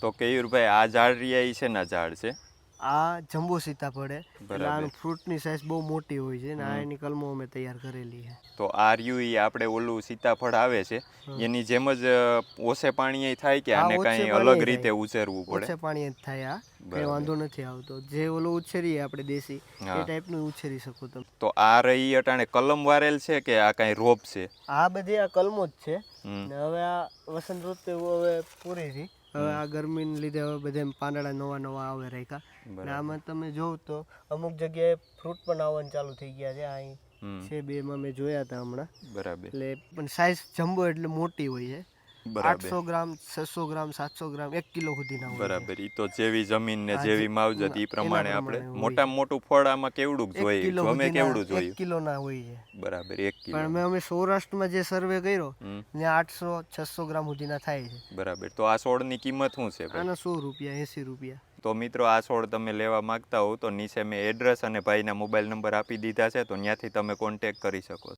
તો કેયુરભાઈ આ ઝાડ રહ્યા ઈ છે ના ઝાડ છે? આ જમ્બો સીતાફળ છે, એટલે બરાબર. આનું ફ્રૂટની સાઇઝ બહુ મોટી હોય છે ને આ એની કલમો અમે તૈયાર કરેલી છે. તો આ રહ્યું ઈ આપણે ઓલું સીતાફળ આવે છે એની જેમ જ ઓછે પાણીએ થાય કે આને કાંઈ અલગ રીતે ઉછેરવું પડે? ઓછે પાણીએ જ થાય. આ કંઈ વાંધો નથી આવતો. જે ઓલો ઉછેરીએ આપણે દેશી એ ટાઈપનું ઉછેરી શકો તમે. તો આ રહી અટાણે કલમ વારેલ છે કે આ કાંઈ રોપ છે? આ બધી આ કલમો જ છે ને હવે આ વસંત ઋતુ હવે પૂરી થઈ. હવે આ ગરમીને લીધે હવે બધે પાંદડા નવા નવા આવે રાખ્યા ને આમાં તમે જોવ તો અમુક જગ્યાએ ફ્રૂટ પણ આવવાનું ચાલુ થઈ ગયા છે. અહીં છે બેમાં મેં જોયા હતા હમણાં. બરાબર. એટલે પણ સાઈઝ જમ્બો એટલે મોટી હોય છે. 800 ગ્રામ 600 ગ્રામ 700 ગ્રામ 1 કિલો સુધીના હોય. બરાબર. ઈ તો જેવી જમીન ને જેવી માવજત ઈ પ્રમાણે આપણે મોટામાં મોટું ફળ આમાં કેવડું જોઈએ? અમે કેવડું જોયું? 1 કિલો ના હોય છે. બરાબર. 1 કિલો. પણ અમે સૌરાષ્ટ્રમાં જે સર્વે કર્યો ત્યાં 800 600 ગ્રામ સુધીના થાય છે. બરાબર. તો આ છોડની કિંમત શું છે? આના 100 રૂપિયા 80 રૂપિયા. તો મિત્રો આ છોડ તમે લેવા માંગતા હો તો નીચે મેં એડ્રેસ અને ભાઈના મોબાઈલ નંબર આપી દીધા છે, તો ત્યાંથી તમે કોન્ટેક્ટ કરી શકો.